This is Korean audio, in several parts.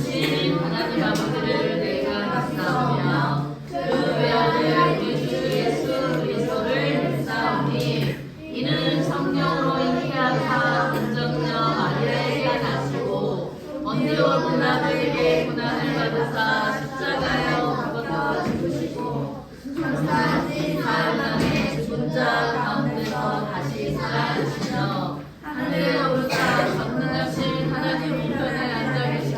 만드신 하나님 아버지를 내가 믿사오며 그 외아들 우리 주 예수 그리스도를 믿사오니 이는 성령으로 잉태하사 본정녀 마리아에게 나시고 언제와 문나들에게 고난을 받으사 십자가에 못 죽으시고 장사하신 사흘 만에 죽은 자 가운데서 다시 살아나시며 하늘에 오르사 전능하신 하나님 우편에 앉아 계시고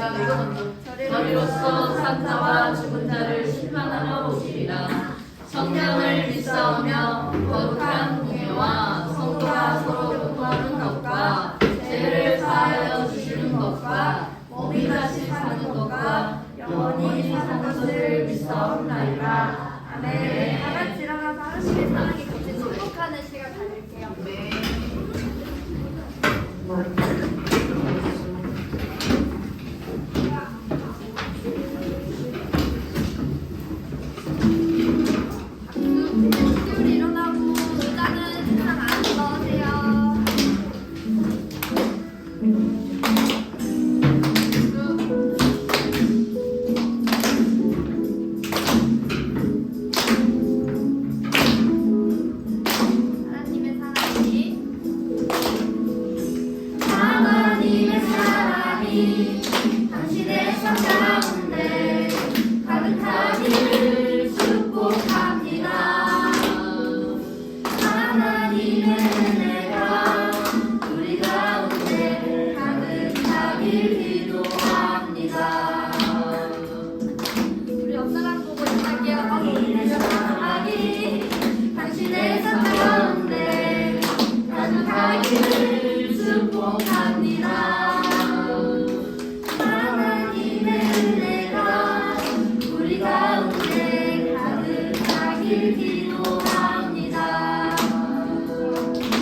저리로서 산 자와 죽은 자를 심판하러 오시리라. 성령을 믿사오며 거룩한 공예와 성도가 서로 교통하는 것과 죄를 사하여 주시는 것과 몸이 다시 사는 것과 영원히 사는 것을 믿사옵나이다. 아멘. 다 같이 일어나서 하나님의 사랑이 같이 축복하는 시간 가질게요. 네. 우리 일어나고 의자는 세상 안에 넣으세요. 하나님의 사랑이 당신의 삶 가운데 가득하기를 축복합니다. 하나님의 은혜가 우리 가운데 가득하길 기도합니다. 우리 옆사람 보고 인사할게요. 하나님의 사랑이 당신의 삶 가운데 가득하기를 축복합니다. 하나님의 은혜가 우리 가운데 가득하길 기도합니다.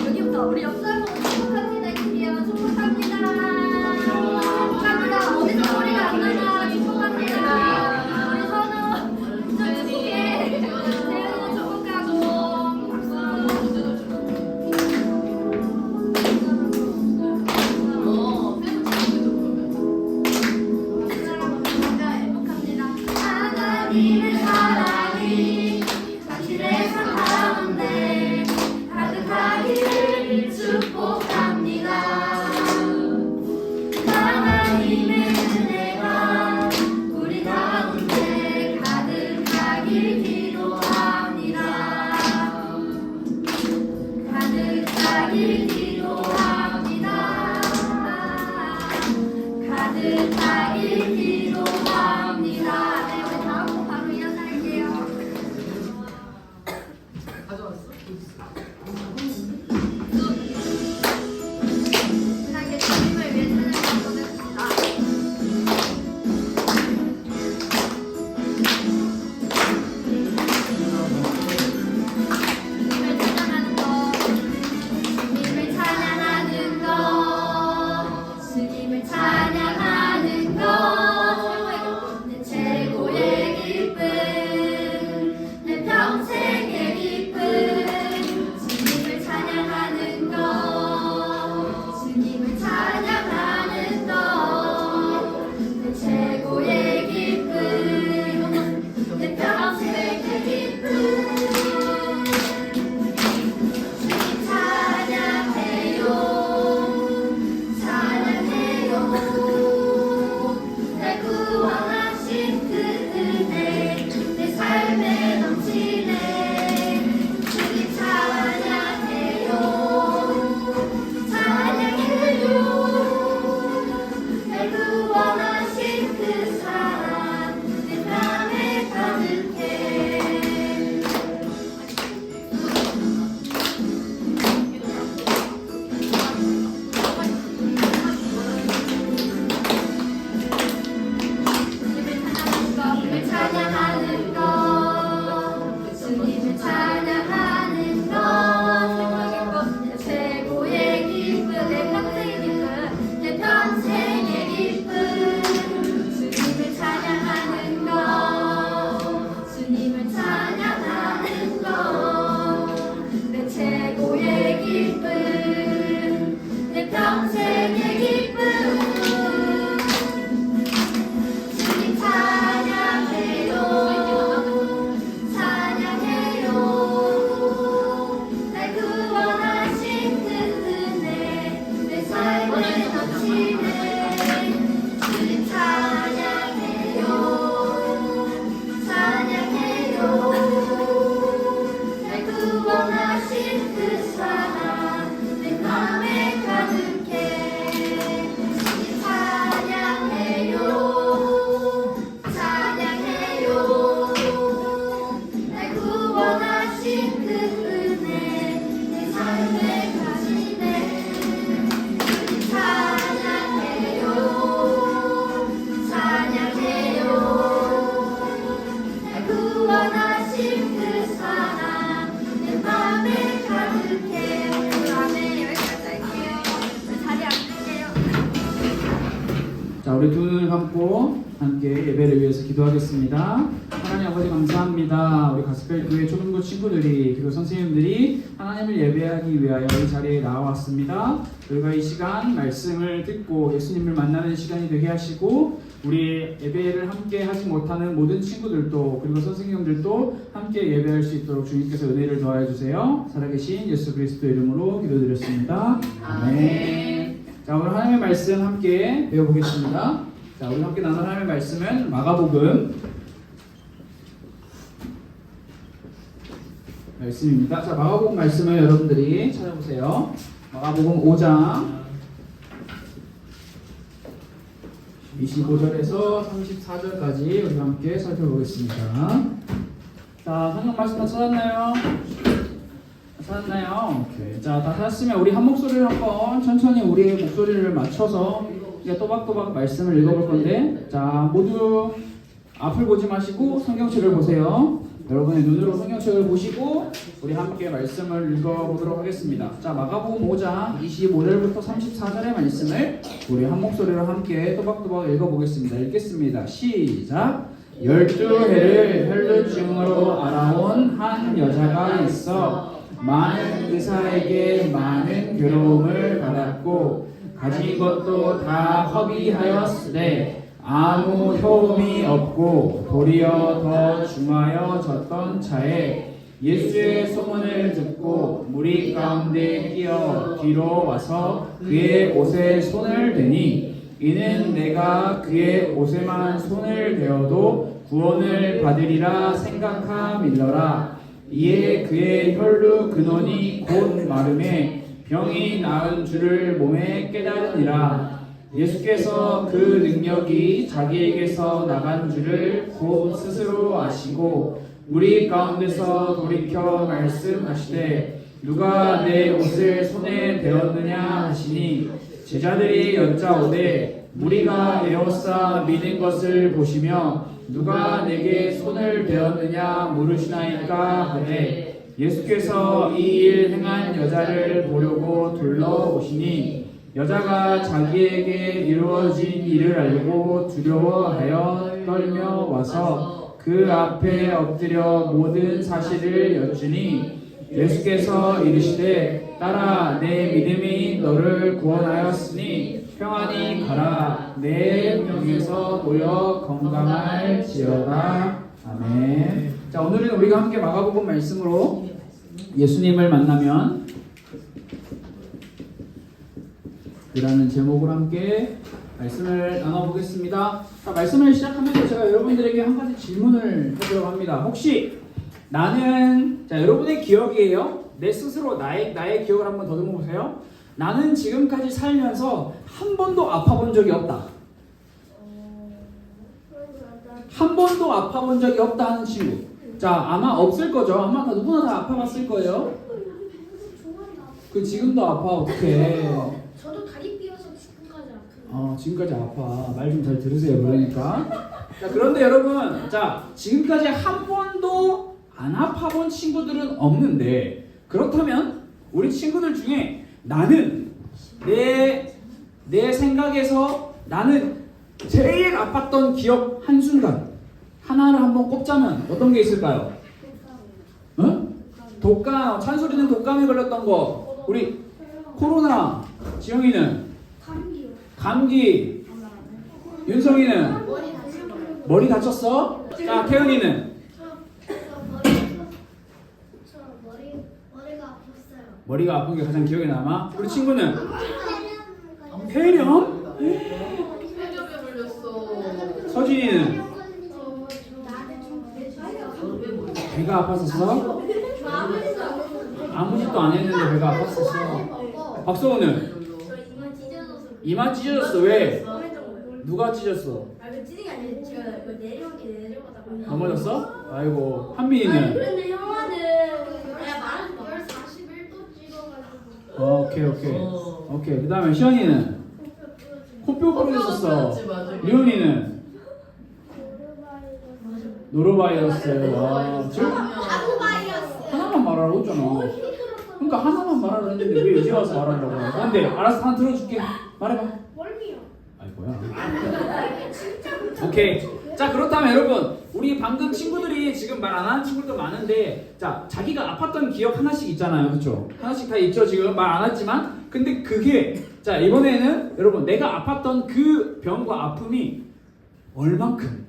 여기부터 우리 옆사람으로 축복합니다 할게요. 축복합니다. 축복합니다. 어디서 소리가 안 나나 축복합니다. 우리 선우 축복해. 세연이도 축복하고 박수. 하나님의 사랑이 당신의 삶 가운데 가득하기를 축복 우리 두 눈을 감고 함께 예배를 위해서 기도하겠습니다. 하나님 아버지 감사합니다. 우리 가스펠교회 초등부 친구들이 그리고 선생님들이 하나님을 예배하기 위하여 이 자리에 나와왔습니다. 우리가 이 시간 말씀을 듣고 예수님을 만나는 시간이 되게 하시고 우리 예배를 함께 하지 못하는 모든 친구들도 그리고 선생님들도 함께 예배할 수 있도록 주님께서 은혜를 더하여 주세요. 살아계신 예수 그리스도 이름으로 기도드렸습니다. 아멘. 자, 오늘 하나님의 말씀 함께 배워보겠습니다. 자, 우리 함께 나눌 하나님의 말씀은 마가복음 말씀입니다. 자, 마가복음 말씀을 여러분들이 찾아보세요. 마가복음 5장 25절에서 34절까지 우리 함께 살펴보겠습니다. 자, 성경 말씀 다 찾았나요? 찾았나요? 오케이. 자, 다 찾았으면 우리 한 목소리를 한번 천천히 우리의 목소리를 맞춰서 우리가 또박또박 말씀을 읽어볼 건데, 자, 모두 앞을 보지 마시고 성경책을 보세요. 여러분의 눈으로 성경책을 보시고 우리 함께 말씀을 읽어보도록 하겠습니다. 자, 마가복음 5장 25절부터 34절의 말씀을 우리 한 목소리로 함께 또박또박 읽어보겠습니다. 읽겠습니다. 시작! 12해를 혈루증으로 알아온 한 여자가 있어 많은 의사에게 많은 괴로움을 받았고 가진 것도 다 허비하였으되 아무 효험이 없고 도리어 더 중하여졌던 차에 예수의 소문을 듣고 무리 가운데 끼어 뒤로 와서 그의 옷에 손을 대니 이는 내가 그의 옷에만 손을 대어도 구원을 받으리라 생각함일러라. 이에 그의 혈루 근원이 곧 마름에 병이 나은 줄을 몸에 깨달으니라. 예수께서 그 능력이 자기에게서 나간 줄을 곧 스스로 아시고 무리 가운데서 돌이켜 말씀하시되 누가 내 옷을 손에 대었느냐 하시니 제자들이 여짜오되 무리가 에워싸 미는 것을 보시며 누가 내게 손을 대었느냐 물으시나이까 하되 예수께서 이 일 행한 여자를 보려고 둘러보시니 여자가 자기에게 이루어진 일을 알고 두려워하여 떨며 와서 그 앞에 엎드려 모든 사실을 여쭈니 예수께서 이르시되 딸아 내 믿음이 너를 구원하였으니 평안히 가라 내 병에서 놓여 건강할지어다. 아멘. 자, 오늘은 우리가 함께 마가복음 말씀으로 예수님을 만나면 이라는 제목으로 함께 말씀을 나눠보겠습니다. 자, 말씀을 시작하면서 제가 여러분들에게 한 가지 질문을 해보려고 합니다. 혹시 나는, 자, 여러분의 기억이에요. 내 스스로 나의 기억을 한번 더듬어 보세요. 나는 지금까지 살면서 한 번도 아파본 적이 없다. 한 번도 아파본 적이 없다 하는 친구. 자, 아마 없을 거죠. 아마 다 누구나 다 아파봤을 거예요. 그 지금도 아파. 어떡해. 저도 다리 삐어서 지금까지 아프네요. 지금까지 아파. 말 좀 잘 들으세요. 그러니까. 자, 그런데 여러분, 자, 지금까지 한 번도 안 아파본 친구들은 없는데, 그렇다면 우리 친구들 중에 나는 내 생각에서 나는 제일 아팠던 기억 한순간 하나를 한번 꼽자면 어떤 게 있을까요? 응? 독감. 찬솔이는 독감에 걸렸던 거. 우리 코로나. 지영이는 감기요. 감기. 윤성이는 머리 다쳤어? 자, 태은이는 저 머리가 아팠어요. 머리가 아픈 게 가장 기억에 남아? 우리 친구는 폐렴? 폐렴에 걸렸어. 서진이는 배가 아팠었어? 아무 짓도 안 했는데 배가 아팠었어. 박서우는 이마 찢어졌어. 왜? 누가 찢었어? 찢은 게 아니라 제가 내려가다가 넘어졌어? 아이고. 한민이는? 그런데 형아는 내가 말한 걸 41도 찍어가지고 오케이. 그 다음에 시연이는? 코뼈 부러졌었어. 리온이는? 노로바이러스. 지금 하나만 말하라고 했잖아. 그러니까 하나만 말하라고 했는데 왜 이제 와서 말하려고 해? 근데 알았어, 하나 들어줄게. 말해봐. 멀미요. 아니, 뭐야? 오케이. 자, 그렇다면 여러분, 우리 방금 친구들이 지금 말 안 하는 친구들도 많은데, 자, 자기가 아팠던 기억 하나씩 있잖아요, 그렇죠? 하나씩 다 있죠. 지금 말 안 했지만, 근데 그게 자, 이번에는 여러분 내가 아팠던 그 병과 아픔이 얼만큼,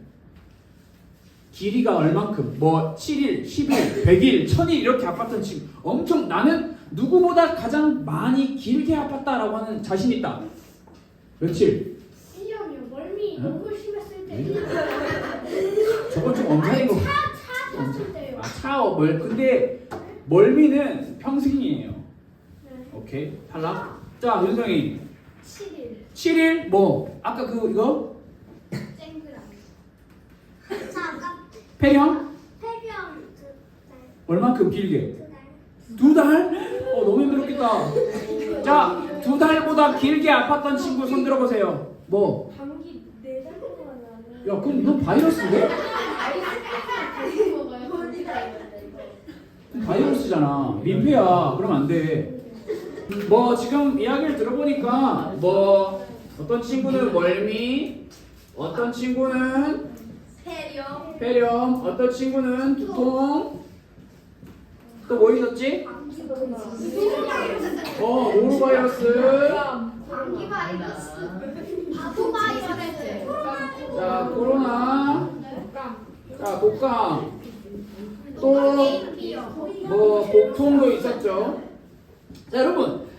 길이가 얼만큼, 뭐 7일, 10일, 100일, 1000일 이렇게 아팠던 친구, 엄청 나는 누구보다 가장 많이 길게 아팠다라고 하는 자신 있다. 며칠? 1년이요. 멀미 너무 심했을 때. 저건 좀 엄살인 거. 차 탔을 때요. 근데 멀미는 평생이에요. 네. 오케이, 탈락. 자, 윤성이 7일. 7일 뭐 아까 이거 쨍그랑. 자, 아까 폐렴 폐렴 2달. 얼만큼 길게? 2달. 2달? 너무 힘들었겠다. 자, 2달보다 길게 아팠던 친구 손 들어보세요. 뭐? 감기 4달 동안 나는. 야, 그럼 너 바이러스인데? 바이러스잖아. 민폐야. 그러면 안 돼. 뭐 지금 이야기를 들어보니까 뭐 어떤 친구는 멀미, 어떤 친구는 폐렴, 어떤 친구는 두통, 또 뭐 있었지? 노로바이러스, 감기 바이러스. 바보 바이러스. 자 코로나, 자 독감, 또 뭐 복통도 있었죠. 자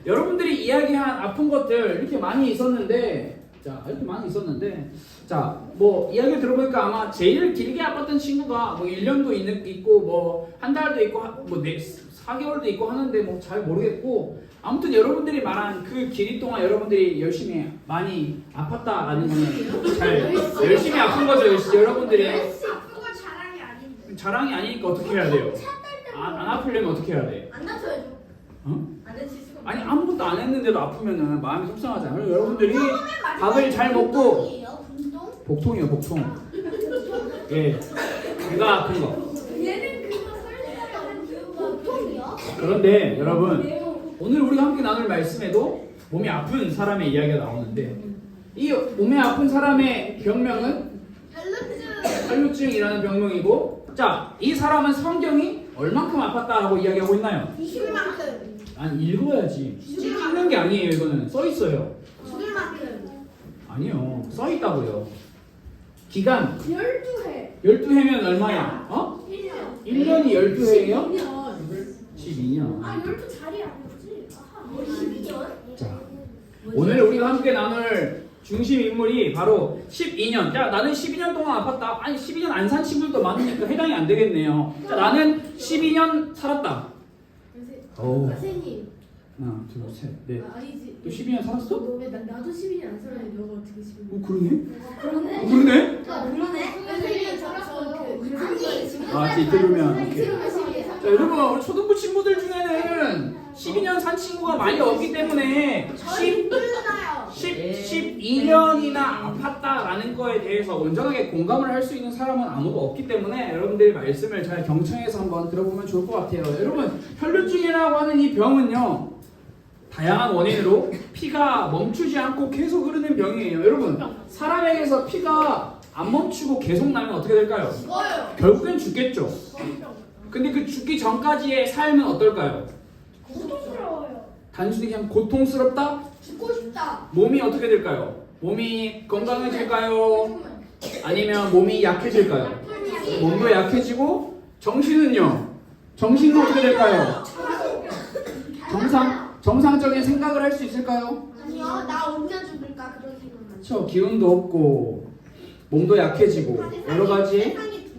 여러분들이 이야기한 아픈 것들 이렇게 많이 있었는데, 자 뭐 이야기 들어보니까 아마 제일 길게 아팠던 친구가 뭐 1년도 있고 뭐 한 달도 있고 뭐 4개월도 있고 하는데 뭐 잘 모르겠고, 아무튼 여러분들이 말한 그 길이 동안 여러분들이 열심히 많이 아팠다라는 거는 잘 열심히 아픈 거죠. 여러분들이 아픈 건 자랑이 아닌데. 자랑이 아니니까 어떻게 해야 돼요? 안 아프려면 어떻게 해야 돼? 안 다쳐야죠. 어? 안 다칠 수가 없어요. 아니 아무것도 안 했는데도 아프면은 마음이 속상하잖아요. 그래서 여러분들이 밥을 잘 먹고, 복통이요, 복통. 예, 배가 아픈 거. 얘는 그거 설명하는 이유가 보통이요? 그런데 여러분, 오늘 우리가 함께 나눌 말씀에도 몸이 아픈 사람의 이야기가 나오는데, 이 몸이 아픈 사람의 병명은 혈루증이라는 병명이고, 자, 이 사람은 성경이 얼만큼 아팠다라고 이야기하고 있나요? 20만큼. 아니, 읽어야지. 찍는 게 아니에요. 이거는 써 있어요. 죽을 만큼. 아니요, 써 있다고요. 기간 12회. 12회면 얼마야? 1년. 1년이 12회예요? 2년. 12년. 12자리 아니었지? 12년? 자, 오늘 우리가 함께 나눌 중심 인물이 바로 12년. 자, 나는 12년 동안 아팠다. 아니, 12년 안 산 친구들도 많으니까 해당이 안 되겠네요. 자, 나는 12년 살았다. 오. 선생님. 하나, 둘, 셋, 넷. 아니지. 또 12년 살았어? 나도 12년 안 살았는데 너가 어떻게 12년? 그러네? 그러네? 그러네? 그러네? 선생님 살았어. 아니. 아, 이렇게 들으면. 오케이. 자, 자, 여러분, 우리 초등부 친구들 중에는 12년 산 친구가 많이 없기 때문에 12년이나 아팠다라는 거에 대해서 온전하게 공감을 할 수 있는 사람은 아무도 없기 때문에 여러분들이 말씀을 잘 경청해서 한번 들어보면 좋을 것 같아요. 여러분, 혈루증이라고 하는 이 병은요, 다양한 원인으로 피가 멈추지 않고 계속 흐르는 병이에요. 여러분, 사람에게서 피가 안 멈추고 계속 나면 어떻게 될까요? 죽어요. 결국엔 죽겠죠. 근데 그 죽기 전까지의 삶은 어떨까요? 고통스러워요. 단순히 그냥 고통스럽다? 죽고 싶다. 몸이 어떻게 될까요? 몸이 건강해질까요? 아니면 몸이 약해질까요? 몸도 약해지고, 정신은요? 정신은 어떻게 될까요? 정상적인 생각을 할 수 있을까요? 아니요, 나 언제 죽을까 그런 생각만. 그렇죠. 기운도 없고 몸도 약해지고 여러 가지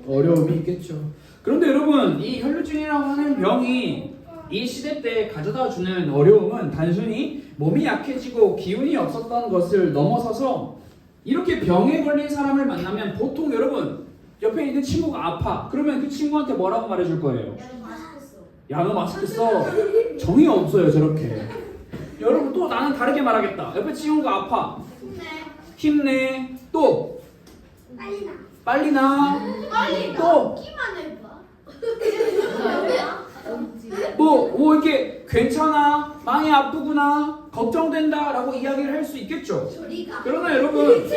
어려움이 있겠죠. 그런데 여러분, 이 혈루증이라고 하는 병이 이 시대 때 가져다 주는 어려움은 단순히 몸이 약해지고 기운이 없었던 것을 넘어서서, 이렇게 병에 걸린 사람을 만나면 보통 여러분 옆에 있는 친구가 아파. 그러면 그 친구한테 뭐라고 말해줄 거예요? 야, 너 마스크 써. 정이 없어요, 저렇게. 여러분, 또 나는 다르게 말하겠다. 옆에 친구가 아파. 힘내. 또 빨리 나. 빨리 나. 빨리 또 기만 해봐. 뭐 이렇게 괜찮아, 많이 아프구나, 걱정된다라고 이야기를 할 수 있겠죠. 그러나 여러분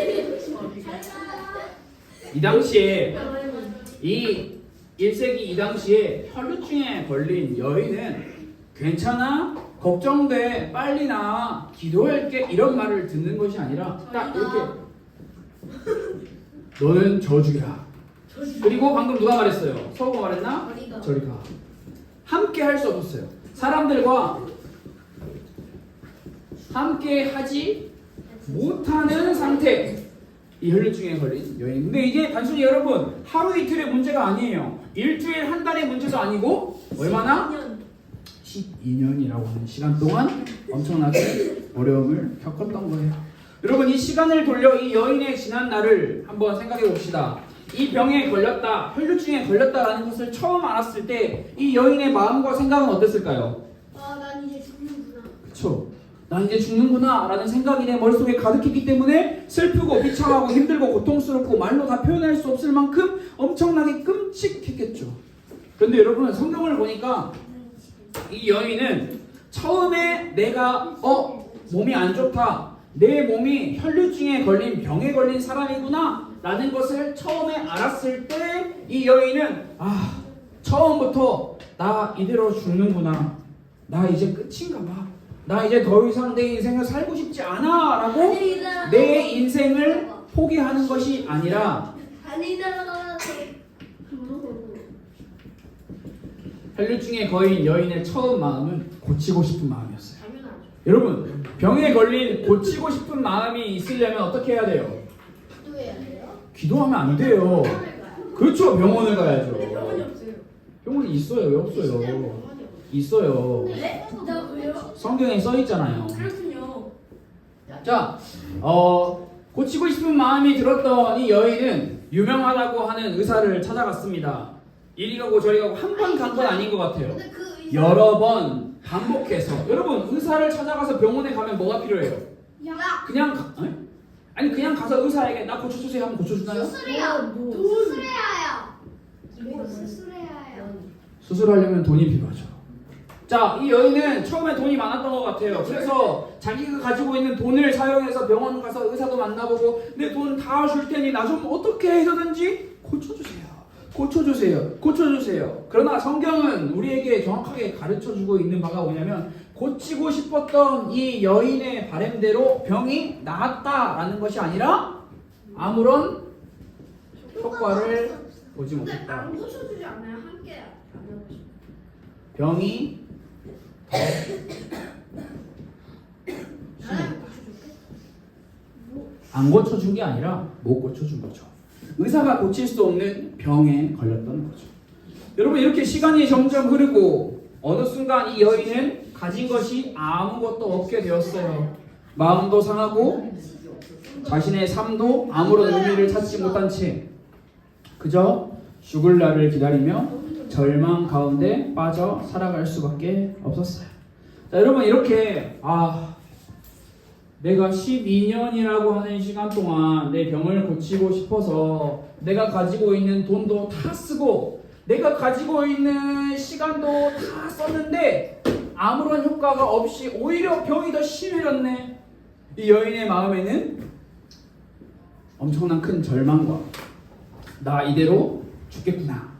이 당시에 이 1세기 이 당시에 혈루증에 걸린 여인은 괜찮아, 걱정돼, 빨리 나, 기도할게 이런 말을 듣는 것이 아니라 딱 이렇게 너는 저주야. 그리고 방금 누가 말했어요? 서우가 말했나? 저리 가. 함께 할 수 없었어요. 사람들과 함께 하지 못하는 상태. 이 혈루증에 걸린 여인. 근데 이게 단순히 여러분 하루 이틀의 문제가 아니에요. 일주일 한 달의 문제도 아니고 얼마나? 12년이라고 하는 시간 동안 엄청나게 어려움을 겪었던 거예요. 여러분 이 시간을 돌려 이 여인의 지난 날을 한번 생각해 봅시다. 이 병에 걸렸다, 혈루증에 걸렸다라는 것을 처음 알았을 때 이 여인의 마음과 생각은 어땠을까요? 난 이제 죽는구나. 그렇죠. 난 이제 죽는구나 라는 생각이 내 머릿속에 가득했기 때문에 슬프고 비참하고 힘들고 고통스럽고 말로 다 표현할 수 없을 만큼 엄청나게 끔찍했겠죠. 그런데 여러분 성경을 보니까 이 여인은 처음에 내가 몸이 안 좋다, 내 몸이 혈루증에 걸린 병에 걸린 사람이구나 라는 것을 처음에 알았을 때 이 여인은 처음부터 나 이대로 죽는구나, 나 이제 끝인가 봐, 나 이제 더 이상 내 인생을 살고 싶지 않아 라고 내 인생을 포기하는 것이 아니라 혈루증에 걸린 여인의 처음 마음은 고치고 싶은 마음이었어요. 여러분 병에 걸린 고치고 싶은 마음이 있으려면 어떻게 해야 돼요? 기도하면 안 돼요. 그렇죠. 병원을 가야죠. 병원이 있어요. 왜 없어요? 있어요. 성경에 써 있잖아요. 자, 고치고 싶은 마음이 들었던 이 여인은 유명하다고 하는 의사를 찾아갔습니다. 이리 가고 저리 가고 한 번 간 건 아닌 것 같아요. 여러 번 반복해서. 여러분 의사를 찾아가서 병원에 가면 뭐가 필요해요? 그냥 가서 의사에게 나 고쳐주세요 하면 고쳐주나요? 수술하려면 돈이 필요하죠. 자, 이 여인은 처음에 돈이 많았던 것 같아요. 그래서 자기가 가지고 있는 돈을 사용해서 병원 가서 의사도 만나보고 내 돈 다 줄 테니 나 좀 어떻게 해서든지 고쳐주세요. 그러나 성경은 우리에게 정확하게 가르쳐주고 있는 바가 뭐냐면 고치고 싶었던 이 여인의 바람대로 병이 나았다라는 것이 아니라 아무런 효과를 보지 못했다. 안 고쳐주지 않아요? 함께 병이 안 고쳐준 게 아니라 못 고쳐준 거죠. 의사가 고칠 수 없는 병에 걸렸던 거죠. 여러분 이렇게 시간이 점점 흐르고 어느 순간 이 여인은 가진 것이 아무것도 없게 되었어요. 마음도 상하고 자신의 삶도 아무런 의미를 찾지 못한 채 그저 죽을 날을 기다리며 절망 가운데 빠져 살아갈 수밖에 없었어요. 자, 여러분 이렇게 내가 12년이라고 하는 시간 동안 내 병을 고치고 싶어서 내가 가지고 있는 돈도 다 쓰고 내가 가지고 있는 시간도 다 썼는데 아무런 효과가 없이 오히려 병이 더 심해졌네. 이 여인의 마음에는 엄청난 큰 절망과 나 이대로 죽겠구나,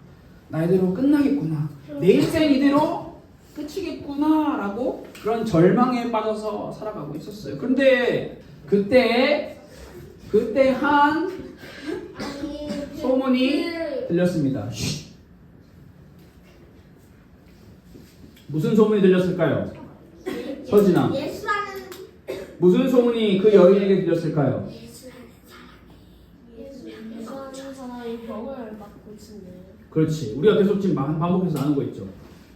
나 이대로 끝나겠구나, 내 인생 이대로 끝이겠구나 라고 그런 절망에 빠져서 살아가고 있었어요. 그런데 그때 한 소문이 들렸습니다. 무슨 소문이 들렸을까요? 서진아, 무슨 소문이 그 여인에게 들렸을까요? 예수라는 사람이 병을 막 고치네. 그렇지. 우리가 계속 지금 반복해서 나누고 있죠.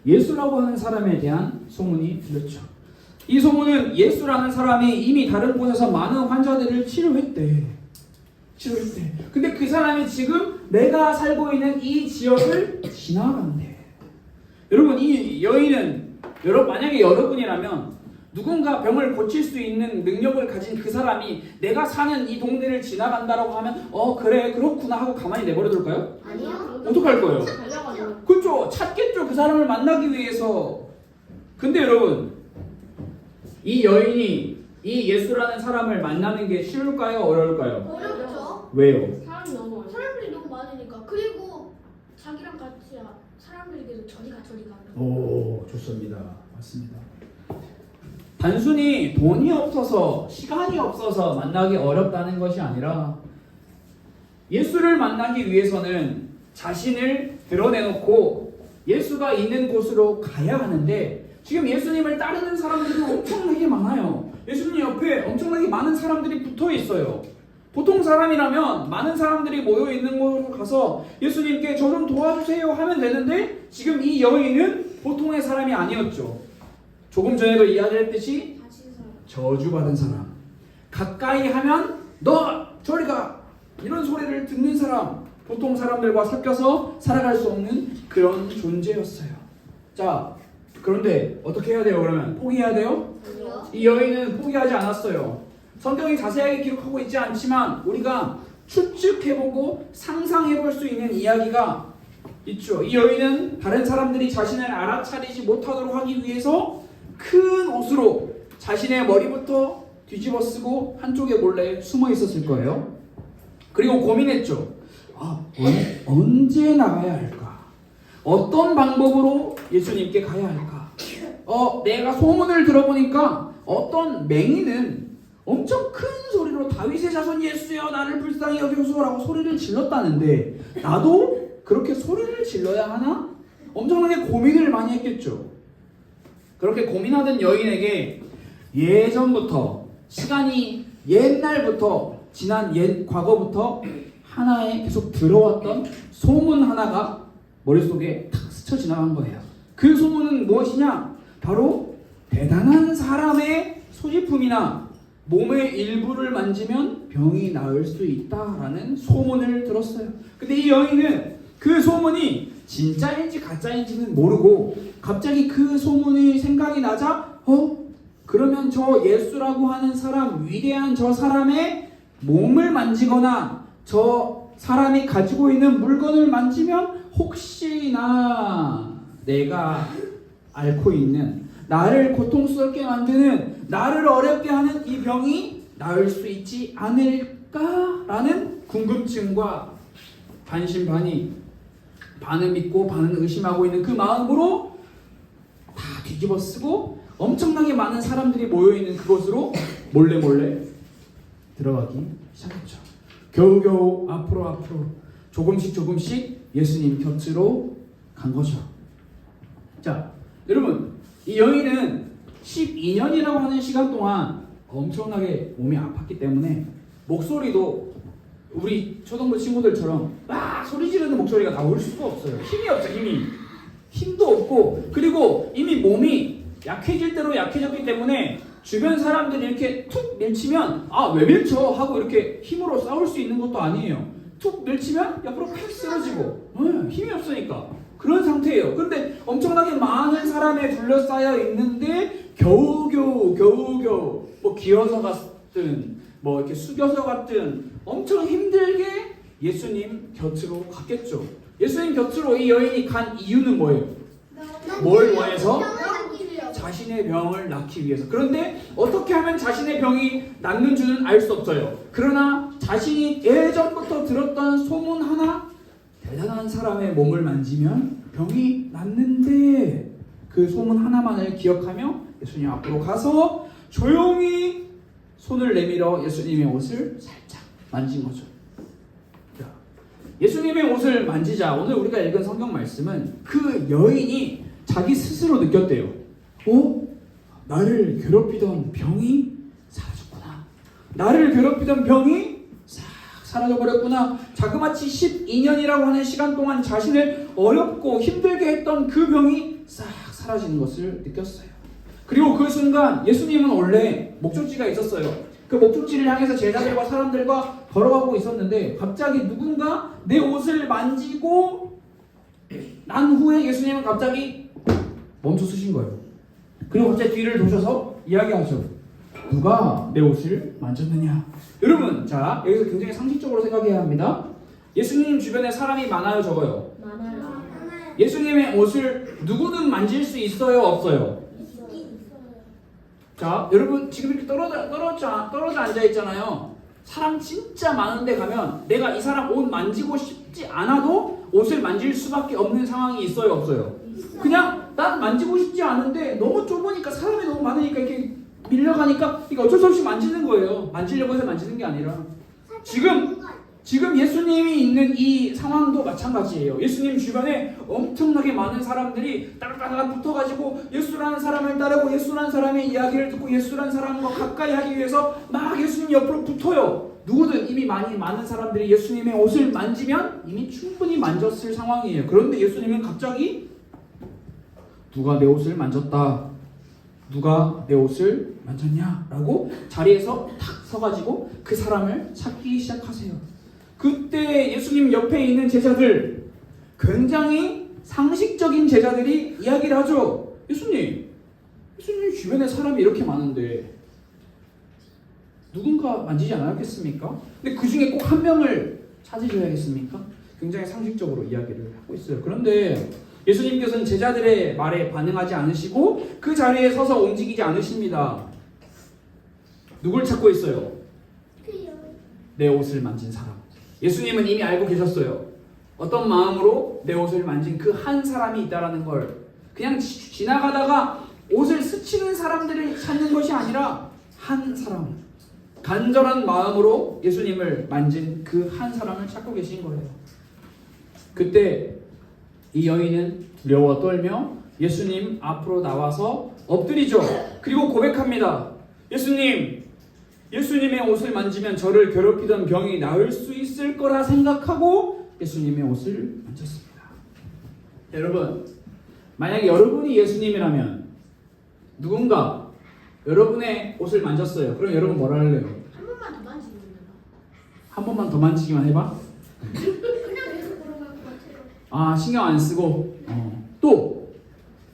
예수라고 하는 사람에 대한 소문이 들렸죠. 이 소문은 예수라는 사람이 이미 다른 곳에서 많은 환자들을 치료했대. 근데 그 사람이 지금 내가 살고 있는 이 지역을 지나간대. 여러분 이 여인은 만약에 여러분이라면 누군가 병을 고칠 수 있는 능력을 가진 그 사람이 내가 사는 이 동네를 지나간다라고 하면 그래 그렇구나 하고 가만히 내버려둘까요? 아니요. 어떡할 거예요? 달려가죠. 그렇죠. 찾겠죠. 그 사람을 만나기 위해서. 근데 여러분, 이 여인이 이 예수라는 사람을 만나는 게 쉬울까요? 어려울까요? 어렵죠. 왜요? 사람이 너무 많아. 사람들이 너무 많으니까. 그리고 자기랑 같이 사람들이 계속 저리가. 오, 좋습니다. 맞습니다. 단순히 돈이 없어서, 시간이 없어서 만나기 어렵다는 것이 아니라 예수를 만나기 위해서는 자신을 드러내놓고 예수가 있는 곳으로 가야 하는데 지금 예수님을 따르는 사람들이 엄청나게 많아요. 예수님 옆에 엄청나게 많은 사람들이 붙어 있어요. 보통 사람이라면 많은 사람들이 모여 있는 곳으로 가서 예수님께 저 좀 도와주세요 하면 되는데 지금 이 여인은 보통의 사람이 아니었죠. 조금 전에도 이야기했듯이 다친 사람. 저주받은 사람, 가까이 하면 너 저리 가 이런 소리를 듣는 사람, 보통 사람들과 섞여서 살아갈 수 없는 그런 존재였어요. 자, 그런데 어떻게 해야 돼요? 그러면 포기해야 돼요? 아니요. 이 여인은 포기하지 않았어요. 성경이 자세하게 기록하고 있지 않지만 우리가 추측해보고 상상해볼 수 있는 이야기가 있죠. 이 여인은 다른 사람들이 자신을 알아차리지 못하도록 하기 위해서 큰 옷으로 자신의 머리부터 뒤집어 쓰고 한쪽에 몰래 숨어 있었을 거예요. 그리고 고민했죠. 언제 나가야 할까? 어떤 방법으로 예수님께 가야 할까? 내가 소문을 들어보니까 어떤 맹인은 엄청 큰 소리로 다윗의 자손 예수여 나를 불쌍히 여기소서라고 소리를 질렀다는데 나도 그렇게 소리를 질러야 하나? 엄청나게 고민을 많이 했겠죠. 그렇게 고민하던 여인에게 예전부터 시간이 옛날부터 지난 과거부터 하나에 계속 들어왔던 소문 하나가 머릿속에 탁 스쳐 지나간 거예요. 그 소문은 무엇이냐? 바로 대단한 사람의 소지품이나 몸의 일부를 만지면 병이 나을 수 있다라는 소문을 들었어요. 근데 이 여인은 그 소문이 진짜인지 가짜인지는 모르고 갑자기 그 소문이 생각이 나자 그러면 저 예수라고 하는 사람, 위대한 저 사람의 몸을 만지거나 저 사람이 가지고 있는 물건을 만지면 혹시나 내가 앓고 있는 나를 고통스럽게 만드는 나를 어렵게 하는 이 병이 나을 수 있지 않을까라는 궁금증과 반신반의, 반은 믿고 반은 의심하고 있는 그 마음으로 다 뒤집어 쓰고 엄청나게 많은 사람들이 모여있는 그곳으로 몰래 들어가기 시작했죠. 겨우겨우 앞으로 조금씩 예수님 곁으로 간 거죠. 자, 여러분, 이 여인은 12년이라고 하는 시간 동안 엄청나게 몸이 아팠기 때문에 목소리도 우리 초등부 친구들처럼 막 소리 지르는 목소리가 나올 수가 없어요. 힘이 없죠. 힘도 없고, 그리고 이미 몸이 약해질 대로 약해졌기 때문에 주변 사람들이 이렇게 툭 밀치면 왜 밀쳐? 하고 이렇게 힘으로 싸울 수 있는 것도 아니에요. 툭 밀치면 옆으로 팍 쓰러지고 힘이 없으니까 그런 상태예요. 그런데 엄청나게 많은 사람에 둘러싸여 있는데 겨우겨우 뭐 기어서 갔든 뭐 이렇게 숙여서 갔든 엄청 힘들게 예수님 곁으로 갔겠죠. 예수님 곁으로 이 여인이 간 이유는 뭐예요? 뭘 원해서? 자신의 병을 낫기 위해서. 그런데 어떻게 하면 자신의 병이 낫는 줄은 알 수 없어요. 그러나 자신이 예전부터 들었던 소문 하나, 대단한 사람의 몸을 만지면 병이 낫는데, 그 소문 하나만을 기억하며 예수님 앞으로 가서 조용히 손을 내밀어 예수님의 옷을 살짝 만진 거죠. 예수님의 옷을 만지자, 오늘 우리가 읽은 성경 말씀은 그 여인이 자기 스스로 느꼈대요. 나를 괴롭히던 병이 사라졌구나. 나를 괴롭히던 병이 싹 사라져버렸구나. 자그마치 12년이라고 하는 시간 동안 자신을 어렵고 힘들게 했던 그 병이 싹 사라지는 것을 느꼈어요. 그리고 그 순간 예수님은 원래 목적지가 있었어요. 그 목적지를 향해서 제자들과 사람들과 걸어가고 있었는데 갑자기 누군가 내 옷을 만지고 난 후에 예수님은 갑자기 멈춰 서신 거예요. 그리고 갑자기 뒤를 도셔서 이야기하죠. 누가 내 옷을 만졌느냐? 여러분, 자, 여기서 굉장히 상식적으로 생각해야 합니다. 예수님 주변에 사람이 많아요, 적어요? 많아요. 예수님의 옷을 누구든 만질 수 있어요, 없어요? 자, 여러분 지금 이렇게 떨어져 앉아 있잖아요. 사람 진짜 많은데 가면 내가 이 사람 옷 만지고 싶지 않아도 옷을 만질 수밖에 없는 상황이 있어요, 없어요? 그냥 난 만지고 싶지 않은데 너무 좁으니까 사람이 너무 많으니까 이렇게 밀려가니까 이게 어쩔 수 없이 만지는 거예요. 만지려고 해서 만지는 게 아니라 지금 예수님이 있는 이 상황도 마찬가지예요. 예수님 주변에 엄청나게 많은 사람들이 따라따라 붙어가지고 예수라는 사람을 따르고 예수라는 사람의 이야기를 듣고 예수라는 사람과 가까이 하기 위해서 막 예수님 옆으로 붙어요. 누구든 이미 많은 사람들이 예수님의 옷을 만지면 이미 충분히 만졌을 상황이에요. 그런데 예수님은 갑자기 누가 내 옷을 만졌다. 누가 내 옷을 만졌냐? 라고 자리에서 탁 서가지고 그 사람을 찾기 시작하세요. 그때 예수님 옆에 있는 제자들, 굉장히 상식적인 제자들이 이야기를 하죠. 예수님 주변에 사람이 이렇게 많은데 누군가 만지지 않았겠습니까? 근데 그 중에 꼭 한 명을 찾으셔야겠습니까? 굉장히 상식적으로 이야기를 하고 있어요. 그런데 예수님께서는 제자들의 말에 반응하지 않으시고 그 자리에 서서 움직이지 않으십니다. 누굴 찾고 있어요? 내 옷을 만진 사람. 예수님은 이미 알고 계셨어요. 어떤 마음으로 내 옷을 만진 그 한 사람이 있다라는 걸. 그냥 지나가다가 옷을 스치는 사람들을 찾는 것이 아니라 한 사람, 간절한 마음으로 예수님을 만진 그 한 사람을 찾고 계신 거예요. 그때 이 여인은 두려워 떨며 예수님 앞으로 나와서 엎드리죠. 그리고 고백합니다. 예수님의 옷을 만지면 저를 괴롭히던 병이 나을 수 있을 거라 생각하고 예수님의 옷을 만졌습니다. 여러분, 만약에 여러분이 예수님이라면 누군가 여러분의 옷을 만졌어요. 그럼 여러분 뭐라 할래요? 한 번만 더 만지면 되나? 한 번만 더 만지기만 해봐? 그냥 계속 걸어갈 것 같아요. 아, 신경 안 쓰고. 또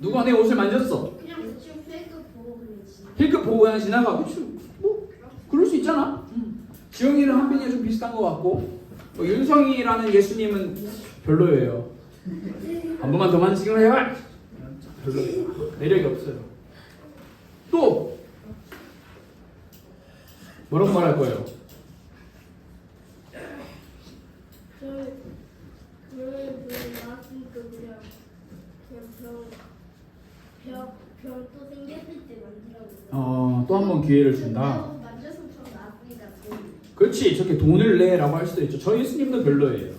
누가 내 옷을 만졌어? 그냥 대충 페이크 보고 그냥 힐끗 보고 그냥 지나가. 그치? 뭐 그럴 수 있잖아. 지영이랑 한빈이가 좀 비슷한 것 같고 윤성이라는 예수님은 별로예요. 한 번만 더 만지기만 해봐. 별로예요. 매력이 없어요. 또 뭐라고 말할 거예요? 별또 생겼을 때 만지라고. 또 한 번 기회를 준다. 만져서 더 나쁘니까. 그렇지, 저렇게 돈을 내라고 할 수도 있죠. 저희 예수님도 별로예요.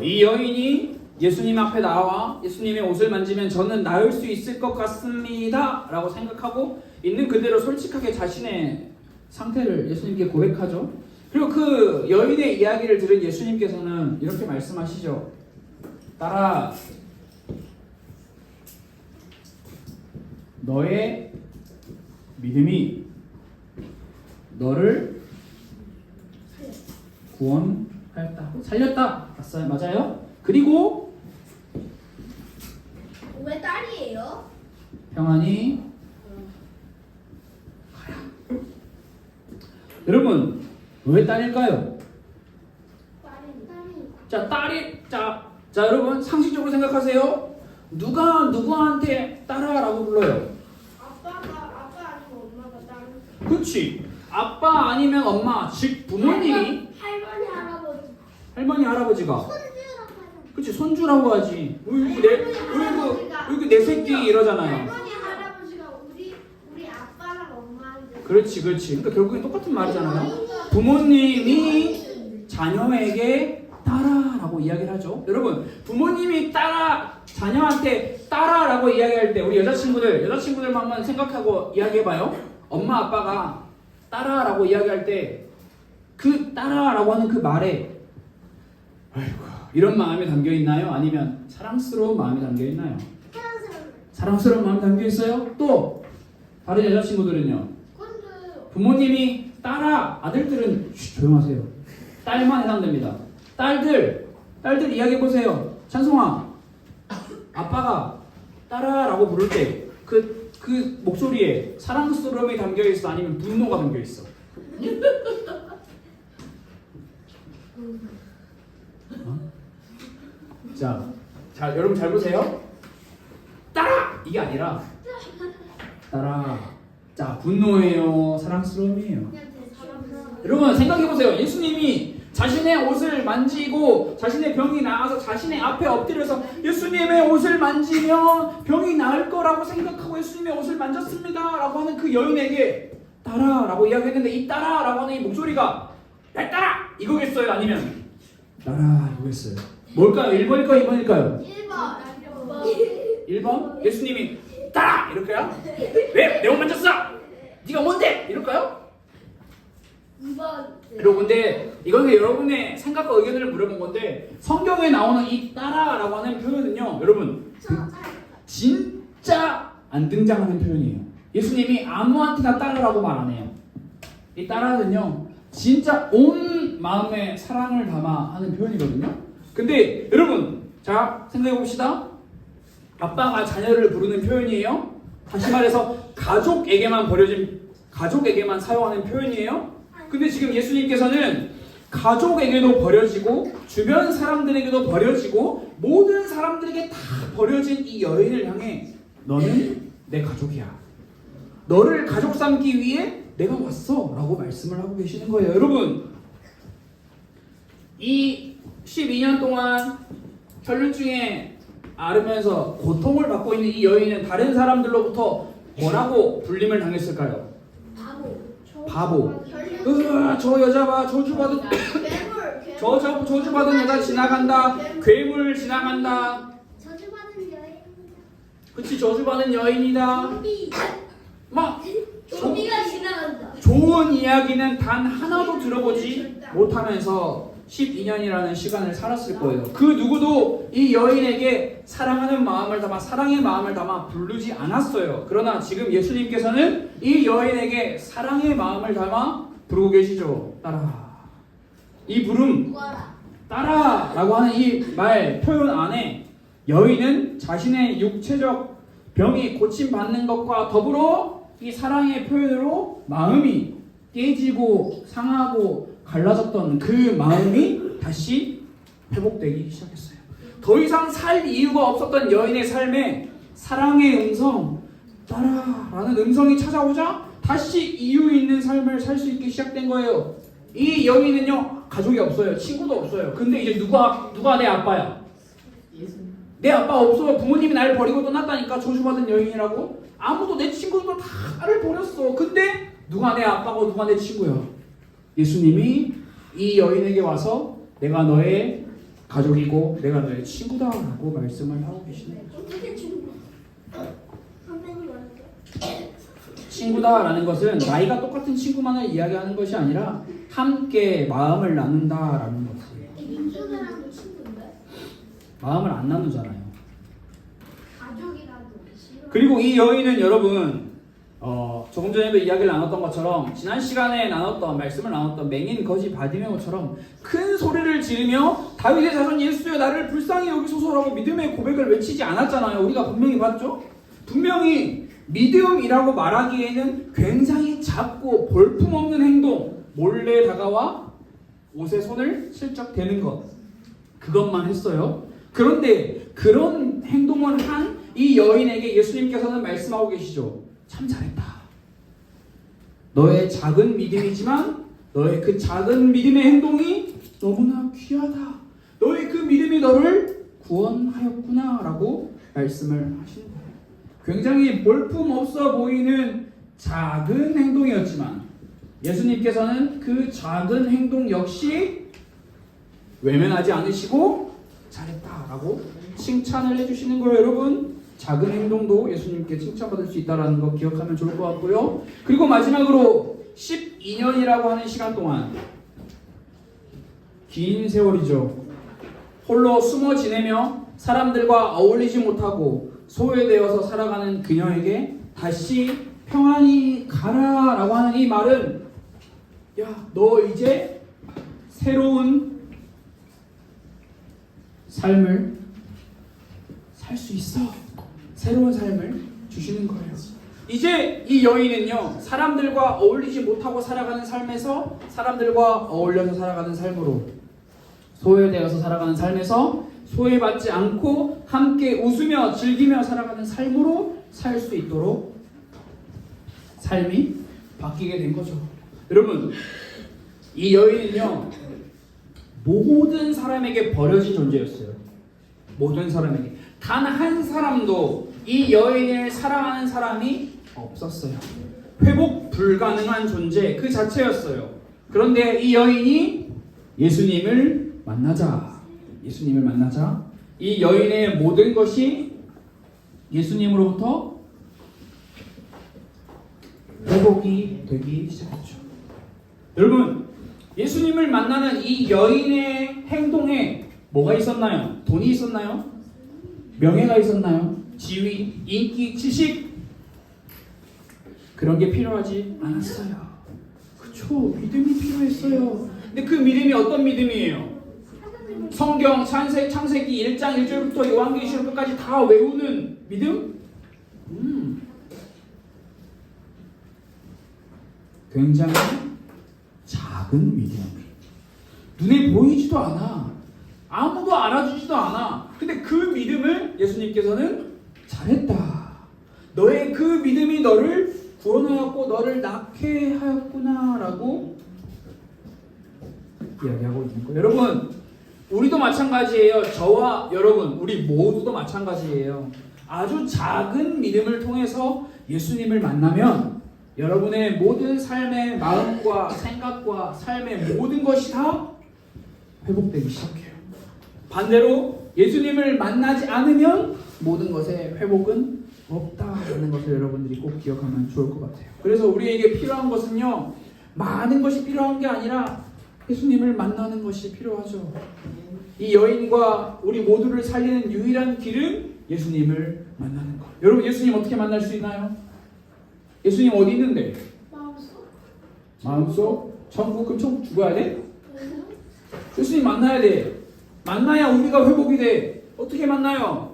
이 여인이 예수님 앞에 나와 예수님의 옷을 만지면 저는 나을 수 있을 것 같습니다 라고 생각하고 있는 그대로 솔직하게 자신의 상태를 예수님께 고백하죠. 그리고 그 여인의 이야기를 들은 예수님께서는 이렇게 말씀하시죠. 딸아, 너의 믿음이 너를 구원하였다. 살렸다. 맞아요? 그리고 왜 딸이에요? 평안히 가라. 여러분, 왜 딸일까요? 딸이. 자, 여러분 상식적으로 생각하세요. 누가 누구한테 딸아라고 불러요? 아빠 아니고 엄마가 딸. 그렇지. 아빠 아니면 엄마, 즉 부모님이. 할머니 할아버지가. 그렇지, 손주라고 하지. 으이구 내 새끼 이러잖아요. 할머니 할아버지가 우리 아빠랑 엄마인데. 그렇지. 그러니까 결국엔 똑같은 말이잖아요. 부모님이 자녀에게 따라라고 이야기를 하죠. 여러분, 부모님이 자녀한테 따라라고 이야기할 때 우리 여자친구들만 한번 생각하고 이야기해봐요. 엄마 아빠가 따라라고 이야기할 때 그 따라라고 하는 그 말에 아이고 이런 마음이 담겨 있나요? 아니면 사랑스러운 마음이 담겨 있나요? 사랑스러운 마음이 담겨 있어요? 또 다른 여자친구들은요? 부모님이 아들들은 조용하세요. 딸만 해당됩니다. 딸들 이야기해보세요. 찬송아, 아빠가 따라라고 부를 때 그 목소리에 사랑스러움이 담겨있어? 아니면 분노가 담겨있어? 자, 여러분 잘 보세요. 따라! 이게 아니라 따라. 자, 분노예요, 사랑스러움이에요. 여러분 생각해 보세요. 예수님이 자신의 옷을 만지고 자신의 병이 나아서 자신의 앞에 엎드려서 예수님의 옷을 만지면 병이 나을 거라고 생각하고 예수님의 옷을 만졌습니다 라고 하는 그 여인에게 따라라고 이야기했는데, 이 따라라고 하는 이 목소리가 날 따라! 이거겠어요? 아니면 따라 이거겠어요? 뭘까요? 1번일까요? 2번일까요? 1번? 예수님이 따라! 이럴까요? 왜? 내 옷 만졌어! 네가 뭔데? 이럴까요? 2번. 여러분, 근데 이거는 여러분의 생각과 의견을 물어본 건데, 성경에 나오는 이 따라라고 하는 표현은요, 여러분 진짜 안 등장하는 표현이에요. 예수님이 아무한테나 따라라고 말 안 해요. 이 따라는요 진짜 온 마음의 사랑을 담아 하는 표현이거든요. 근데 여러분, 자 생각해 봅시다. 아빠가 자녀를 부르는 표현이에요? 다시 말해서 가족에게만 사용하는 표현이에요? 근데 지금 예수님께서는 가족에게도 버려지고 주변 사람들에게도 버려지고 모든 사람들에게 다 버려진 이 여인을 향해 너는 내 가족이야, 너를 가족 삼기 위해 내가 왔어 라고 말씀을 하고 계시는 거예요. 여러분, 이 12년 동안 혈류증에 앓으면서 고통을 받고 있는 이 여인은 다른 사람들로부터 뭐라고 불림을 당했을까요? 바보. 저 여자 봐, 저주받은 저주받은 여자 지나간다. 괴물 지나간다. 저주받은 여인. 그치, 저주받은 여인이다. 막 좀비가 지나간다. 좋은 이야기는 단 하나도 들어보지 못하면서 12년이라는 시간을 살았을 거예요. 그 누구도 이 여인에게 사랑하는 마음을 담아, 사랑의 마음을 담아 부르지 않았어요. 그러나 지금 예수님께서는 이 여인에게 사랑의 마음을 담아 부르고 계시죠. 따라. 이 부름, 따라라고 하는 이 말 표현 안에 여인은 자신의 육체적 병이 고침받는 것과 더불어 이 사랑의 표현으로 마음이 깨지고 상하고 갈라졌던 그 마음이 다시 회복되기 시작했어요. 더 이상 살 이유가 없었던 여인의 삶에 사랑의 음성, 따라라는 음성이 찾아오자 다시 이유 있는 삶을 살 수 있게 시작된 거예요. 이 여인은요, 가족이 없어요. 친구도 없어요. 근데 이제 누가 내 아빠야? 내 아빠 없어. 부모님이 나를 버리고 떠났다니까. 저주받은 여인이라고. 아무도, 내 친구들도 다 나를 버렸어. 근데 누가 내 아빠고 누가 내 친구야? 예수님이 이 여인에게 와서 내가 너의 가족이고 내가 너의 친구다 라고 말씀을 하고 계시는 거죠. 친구다라는 것은 나이가 똑같은 친구만을 이야기하는 것이 아니라 함께 마음을 나눈다라는 것이에요. 민준이랑도 친구인데? 마음을 안 나누잖아요. 가족이라도 싫어. 그리고 이 여인은 여러분, 조금 전에도 이야기를 나눴던 것처럼, 지난 시간에 말씀을 나눴던 맹인 거지 바디메오처럼 큰 소리를 지르며 다윗의 자손 예수여 나를 불쌍히 여기소서라고 믿음의 고백을 외치지 않았잖아요. 우리가 분명히 봤죠? 분명히 믿음이라고 말하기에는 굉장히 작고 볼품없는 행동, 몰래 다가와 옷에 손을 슬쩍 대는 것, 그것만 했어요. 그런데 그런 행동을 한 이 여인에게 예수님께서는 말씀하고 계시죠. 참 잘했다. 너의 작은 믿음이지만 너의 그 작은 믿음의 행동이 너무나 귀하다. 너의 그 믿음이 너를 구원하였구나 라고 말씀을 하시는 거예요. 굉장히 볼품없어 보이는 작은 행동이었지만 예수님께서는 그 작은 행동 역시 외면하지 않으시고 잘했다라고 칭찬을 해주시는 거예요. 여러분, 작은 행동도 예수님께 칭찬받을 수 있다는 거 기억하면 좋을 것 같고요. 그리고 마지막으로 12년이라고 하는 시간 동안, 긴 세월이죠. 홀로 숨어 지내며 사람들과 어울리지 못하고 소외되어서 살아가는 그녀에게 다시 평안히 가라라고 하는 이 말은, 야, 너 이제 새로운 삶을 살 수 있어. 새로운 삶을 주시는 거예요. 이제 이 여인은요, 사람들과 어울리지 못하고 살아가는 삶에서 사람들과 어울려서 살아가는 삶으로 소외되어서 살아가는 삶에서 소외받지 않고 함께 웃으며 즐기며 살아가는 삶으로 살 수 있도록 삶이 바뀌게 된 거죠. 여러분, 이 여인은요, 모든 사람에게 버려진 존재였어요. 모든 사람에게. 단 한 사람도 이 여인을 사랑하는 사람이 없었어요. 회복 불가능한 존재 그 자체였어요. 그런데 이 여인이 예수님을 만나자 이 여인의 모든 것이 예수님으로부터 회복이 되기 시작했죠. 여러분, 예수님을 만나는 이 여인의 행동에 뭐가 있었나요? 돈이 있었나요? 명예가 있었나요? 지위, 인기, 지식? 그런 게 필요하지 않았어요. 그쵸? 믿음이 필요했어요. 근데 그 믿음이 어떤 믿음이에요? 성경 창세기 1장 1절부터 요한계시록 끝까지 다 외우는 믿음? 굉장히 작은 믿음. 눈에 보이지도 않아. 아무도 알아주지도 않아. 근데 그 믿음을 예수님께서는 잘했다. 너의 그 믿음이 너를 구원하였고 너를 낳게 하였구나 라고 이야기하고 있는 거예요. 여러분, 우리도 마찬가지예요. 저와 여러분, 우리 모두도 마찬가지예요. 아주 작은 믿음을 통해서 예수님을 만나면 여러분의 모든 삶의 마음과 생각과 삶의 모든 것이 다 회복되기 시작해요. 반대로 예수님을 만나지 않으면 모든 것에 회복은 없다는 것을 여러분들이 꼭 기억하면 좋을 것 같아요. 그래서 우리에게 필요한 것은요, 많은 것이 필요한 게 아니라 예수님을 만나는 것이 필요하죠. 이 여인과 우리 모두를 살리는 유일한 길은 예수님을 만나는 것. 여러분, 예수님 어떻게 만날 수 있나요? 예수님 어디 있는데? 마음속? 천국? 그럼 천국 죽어야 돼? 예수님 만나야 돼. 만나야 우리가 회복이 돼. 어떻게 만나요?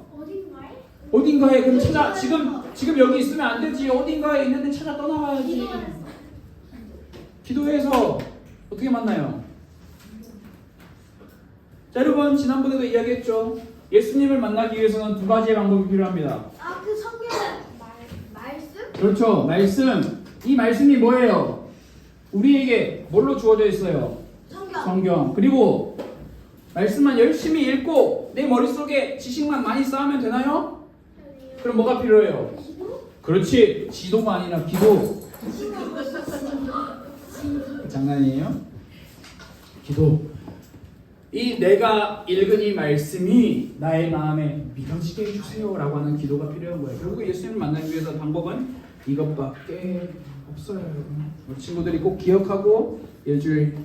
어딘가에. 그럼 찾아. 지금 여기 있으면 안 되지. 어딘가에 있는데 찾아 떠나가야지. 기도해서 어떻게 만나요? 자, 여러분, 지난번에도 이야기했죠. 예수님을 만나기 위해서는 두 가지의 방법이 필요합니다. 그 성경 말씀? 그렇죠. 말씀. 이 말씀이 뭐예요? 우리에게 뭘로 주어져 있어요? 성경. 그리고 말씀만 열심히 읽고 내 머릿속에 지식만 많이 쌓으면 되나요? 그럼 뭐가 필요해요? 그렇지. 지도가 아니라 기도. 장난이에요? 기도. 이 내가 읽은 이 말씀이 나의 마음에 믿어지게 해주세요 라고 하는 기도가 필요한 거예요. 결국 예수님을 만나기 위해서 방법은 이것밖에 없어요. 여러분, 우리 친구들이 꼭 기억하고 일주일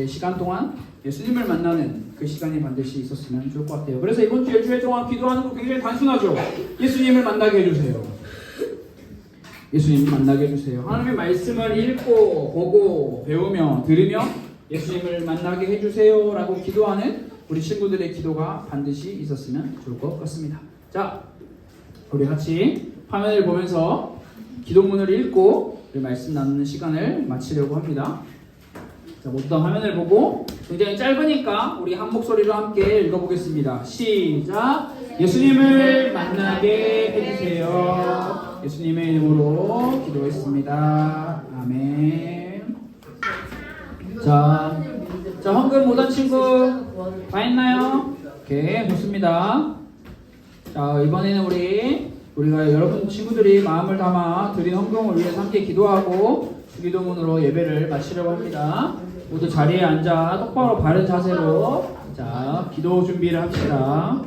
시간 동안 예수님을 만나는 그 시간이 반드시 있었으면 좋을 것 같아요. 그래서 이번 주 일주일 동안 기도하는 거 굉장히 단순하죠. 예수님을 만나게 해주세요. 예수님을 만나게 해주세요. 하나님의 말씀을 읽고 보고 배우며 들으며 예수님을 만나게 해주세요 라고 기도하는 우리 친구들의 기도가 반드시 있었으면 좋을 것 같습니다. 자, 우리 같이 화면을 보면서 기도문을 읽고 우리 말씀 나누는 시간을 마치려고 합니다. 자, 모두 다 화면을 보고 굉장히 짧으니까 우리 한 목소리로 함께 읽어보겠습니다. 시작! 예수님을 만나게 해주세요. 예수님의 이름으로 기도했습니다. 아멘. 자, 헌금 못한 친구 다 했나요? 오케이, 좋습니다. 자, 이번에는 우리가 여러분 친구들이 마음을 담아 드린 헌금을 위해서 함께 기도하고 주기도문으로 예배를 마치려고 합니다. 모두 자리에 앉아 똑바로 바른 자세로 자, 기도 준비를 합시다.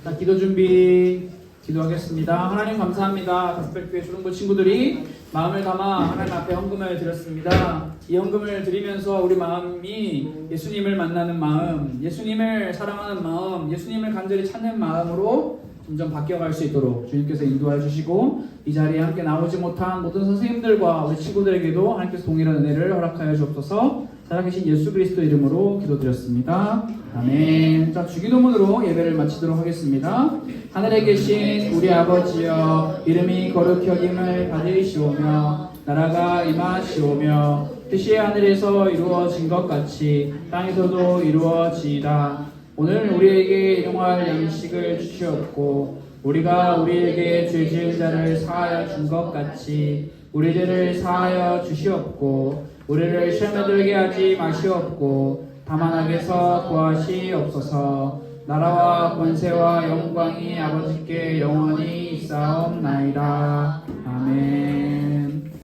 자, 기도 준비 기도하겠습니다. 하나님 감사합니다. 가스펠교회 초등부 친구들이 마음을 담아 하나님 앞에 헌금을 드렸습니다. 이 헌금을 드리면서 우리 마음이 예수님을 만나는 마음, 예수님을 사랑하는 마음, 예수님을 간절히 찾는 마음으로 점점 바뀌어갈 수 있도록 주님께서 인도해 주시고 이 자리에 함께 나오지 못한 모든 선생님들과 우리 친구들에게도 하나님께서 동일한 은혜를 허락하여 주옵소서. 살아계신 예수 그리스도 이름으로 기도드렸습니다. 아멘. 자, 주기도문으로 예배를 마치도록 하겠습니다. 하늘에 계신 우리 아버지여, 이름이 거룩히 여김을 받으시오며 나라가 임하시오며 뜻이 하늘에서 이루어진 것 같이 땅에서도 이루어지이다. 오늘 우리에게 일용할 양식을 주시옵고 우리가 우리에게 죄 지은 자를 사하여 준 것 같이 우리 죄를 사하여 주시옵고 우리를 시험에 들게 하지 마시옵고 다만 악에서 구하시옵소서. 나라와 권세와 영광이 아버지께 영원히 있사옵나이다. 아멘.